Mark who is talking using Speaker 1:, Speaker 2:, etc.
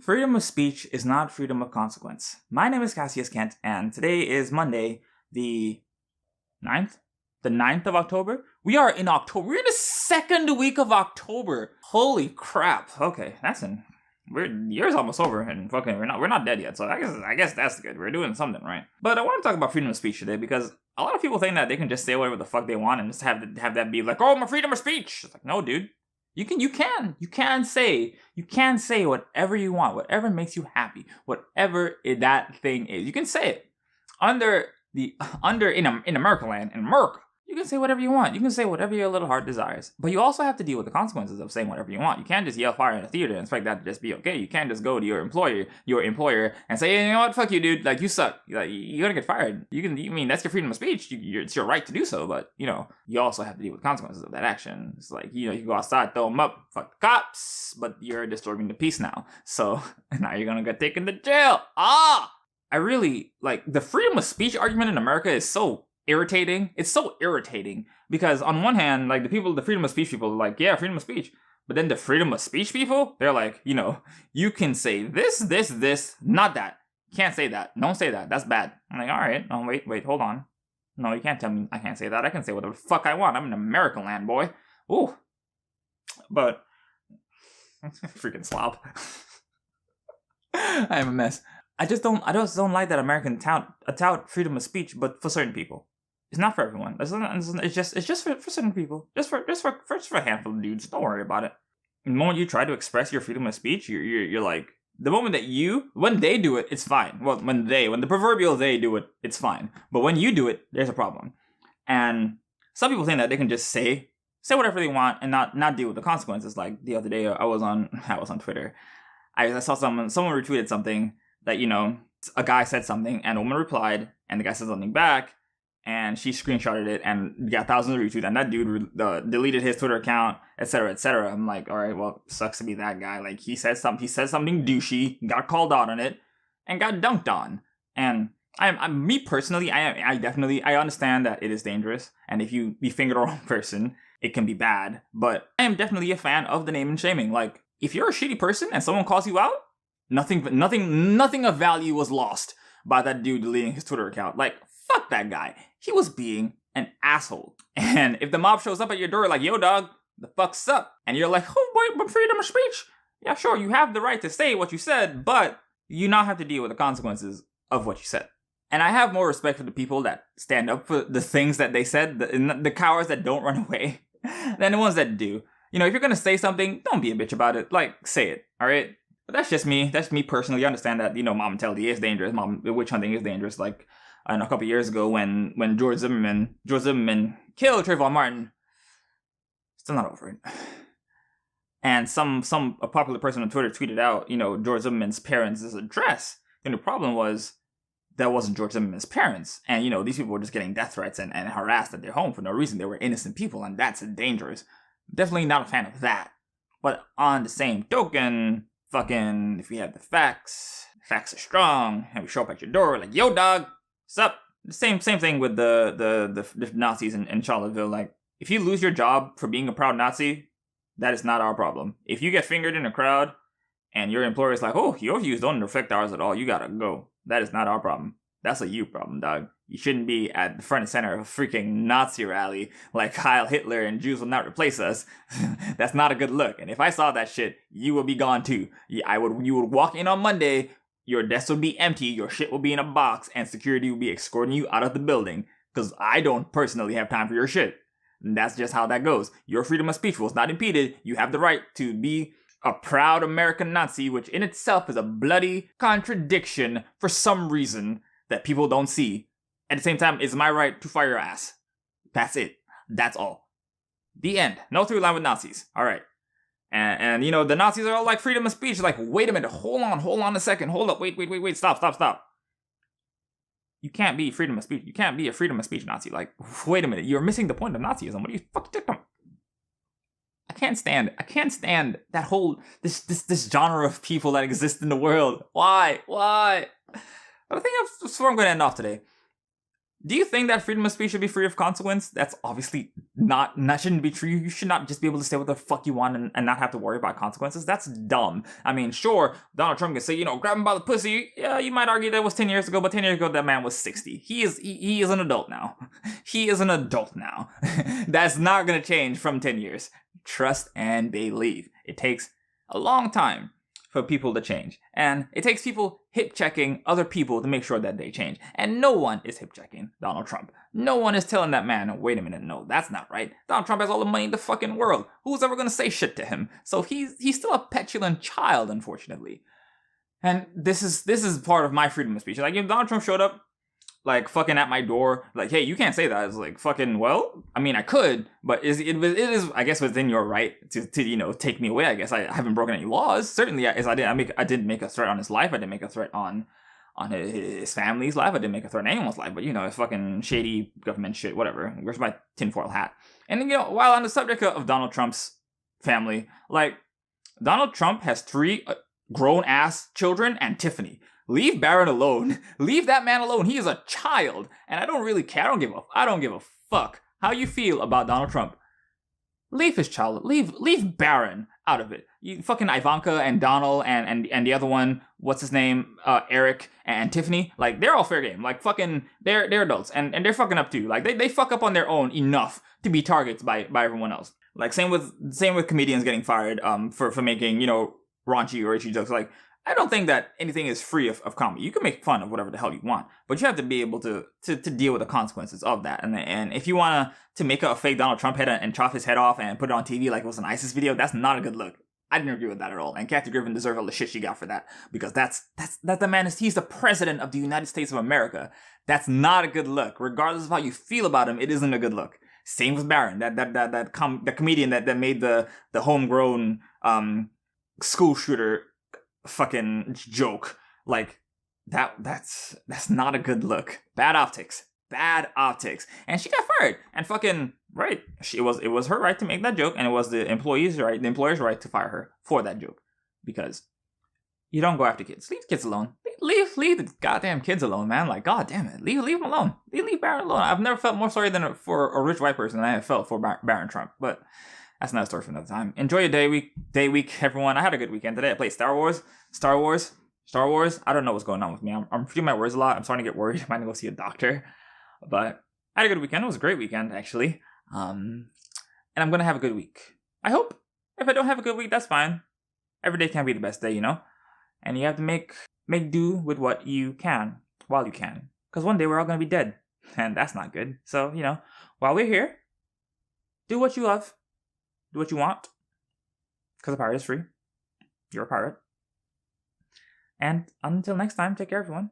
Speaker 1: Freedom of speech is not freedom of consequence. My name is Cassius Kent, and today is Monday, the 9th? The 9th of October? We are in October. We're in the second week of October. Holy crap. Okay, year's almost over, and fucking we're not dead yet, so I guess that's good. We're doing something right. But I want to talk about freedom of speech today because a lot of people think that they can just say whatever the fuck they want and just have that be like, oh, my freedom of speech. It's like, no, dude. You can say whatever you want, whatever makes you happy, whatever that thing is. You can say it in America land, in America. You can say whatever you want. You can say whatever your little heart desires. But you also have to deal with the consequences of saying whatever you want. You can't just yell fire in a theater and expect that to just be okay. You can't just go to your employer and say, hey, you know what, fuck you, dude. Like, you suck. Like, you're gonna get fired. That's your freedom of speech. It's your right to do so. But, you also have to deal with consequences of that action. It's like, you go outside, throw them up, fuck the cops, but you're disturbing the peace now. So, now you're gonna get taken to jail. I really, the freedom of speech argument in America is so irritating. It's so irritating because on one hand, the freedom of speech people are like, yeah, freedom of speech. But then the freedom of speech people, they're like, you can say this, not that. Can't say that. Don't say that. That's bad. I'm like, all right. Oh, wait, hold on. No, you can't tell me I can't say that. I can say whatever the fuck I want. I'm in American land, boy. Ooh. But, freaking slob. I am a mess. I just don't like that American tout freedom of speech, but for certain people. It's not for everyone. It's just for certain people. Just for a handful of dudes. Don't worry about it. The moment you try to express your freedom of speech, you're like, the moment that when they do it, it's fine. Well, when the proverbial they do it, it's fine. But when you do it, there's a problem. And some people think that they can just say whatever they want and not deal with the consequences. Like the other day, I was on Twitter. I saw someone retweeted something that, a guy said something and a woman replied and the guy said something back. And she screenshotted it and got thousands of retweets. And that dude deleted his Twitter account, etc., etc. I'm like, all right, well, sucks to be that guy. Like, he said something douchey, got called out on it, and got dunked on. And me personally, I understand that it is dangerous. And if you finger the wrong person, it can be bad. But I am definitely a fan of the name and shaming. Like, if you're a shitty person and someone calls you out, nothing of value was lost by that dude deleting his Twitter account. Like, fuck that guy. He was being an asshole. And if the mob shows up at your door like, yo, dog, the fuck's up? And you're like, oh, wait, but freedom of speech? Yeah, sure, you have the right to say what you said, but you now have to deal with the consequences of what you said. And I have more respect for the people that stand up for the things that they said, the cowards that don't run away, than the ones that do. If you're gonna say something, don't be a bitch about it. Like, say it, all right? But that's just me. That's me personally. I understand that, mom mentality is dangerous. Witch hunting is dangerous. Like, a couple years ago when George Zimmerman killed Trayvon Martin. Still not over it. And a popular person on Twitter tweeted out, George Zimmerman's parents' address. And the problem was that wasn't George Zimmerman's parents. And, these people were just getting death threats and harassed at their home for no reason. They were innocent people, and that's dangerous. Definitely not a fan of that. But on the same token, fucking, if we have the facts are strong, and we show up at your door like, yo, dog, what's up? The same thing with the Nazis in Charlottesville. Like, if you lose your job for being a proud Nazi, that is not our problem. If you get fingered in a crowd and your employer is like, oh, your views don't affect ours at all, you gotta go. That is not our problem. That's a you problem, dog. You shouldn't be at the front and center of a freaking Nazi rally like Heil Hitler and Jews will not replace us. That's not a good look. And if I saw that shit, you would be gone too. You would walk in on Monday, your desk would be empty, your shit would be in a box, and security would be escorting you out of the building. Because I don't personally have time for your shit. And that's just how that goes. Your freedom of speech was not impeded. You have the right to be a proud American Nazi, which in itself is a bloody contradiction for some reason that people don't see. At the same time, it's my right to fire your ass. That's it. That's all. The end. No through line with Nazis. All right. And the Nazis are all like freedom of speech. Like, wait a minute, hold on a second, hold up, wait, stop. You can't be freedom of speech. You can't be a freedom of speech Nazi. Like, wait a minute, you're missing the point of Nazism. What are you fucking talking about? I can't stand that whole, this genre of people that exist in the world. Why? But I think that's where I'm going to end off today. Do you think that freedom of speech should be free of consequence? That's obviously not shouldn't be true. You should not just be able to say what the fuck you want and not have to worry about consequences. That's dumb. I mean, sure, Donald Trump can say, grab him by the pussy. Yeah, you might argue that was 10 years ago, but 10 years ago that man was 60. He is an adult now. He is an adult now. That's not gonna change from 10 years. Trust and believe. It takes a long time for people to change. And it takes people hip-checking other people to make sure that they change. And no one is hip-checking Donald Trump. No one is telling that man, wait a minute, no, that's not right. Donald Trump has all the money in the fucking world. Who's ever gonna say shit to him? So he's still a petulant child, unfortunately. And this is part of my freedom of speech. Like, if Donald Trump showed up, like, fucking at my door, like, hey, you can't say that. It's like, fucking, well, I mean, I could, but it is, I guess, within your right to take me away. I guess I haven't broken any laws. Certainly, as I didn't make a threat on his life. I didn't make a threat on his family's life. I didn't make a threat on anyone's life. But, it's fucking shady government shit, whatever. Where's my tinfoil hat? And, while on the subject of Donald Trump's family, like, Donald Trump has 3 grown-ass children and Tiffany. Leave Barron alone. Leave that man alone. He is a child. And I don't really care. I don't give a fuck how you feel about Donald Trump. Leave his child. Leave Barron out of it. You fucking Ivanka and Donald and the other one, what's his name? Eric and Tiffany. Like, they're all fair game. Like, fucking, they're adults. And they're fucking up too. Like, they fuck up on their own enough to be targets by everyone else. Like, same with comedians getting fired for making, raunchy or itchy jokes. Like, I don't think that anything is free of comedy. You can make fun of whatever the hell you want, but you have to be able to deal with the consequences of that. And if you want to make a fake Donald Trump head and chop his head off and put it on TV like it was an ISIS video, that's not a good look. I didn't agree with that at all. And Kathy Griffin deserves all the shit she got for that, because that's the man. He's the president of the United States of America. That's not a good look. Regardless of how you feel about him, it isn't a good look. Same with Barron, the comedian that made the homegrown school shooter fucking joke. Like, that's not a good look. Bad optics. And she got fired. And fucking right, it was her right to make that joke, and it was the employer's right to fire her for that joke, because you don't go after kids. Leave kids alone. Leave the goddamn kids alone, man. Like, god damn it, leave them alone. Leave Barron alone. I've never felt more sorry for a rich white person than I have felt for Barron Trump. But that's another story for another time. Enjoy your day week, everyone. I had a good weekend today. I played Star Wars. I don't know what's going on with me. I'm forgetting my words a lot. I'm starting to get worried. I might go see a doctor. But I had a good weekend. It was a great weekend, actually. And I'm gonna have a good week. I hope. If I don't have a good week, that's fine. Every day can't be the best day, And you have to make do with what you can while you can. Because one day we're all gonna be dead, and that's not good. So while we're here, do what you love. Do what you want, because a pirate is free. You're a pirate. And until next time, take care, everyone.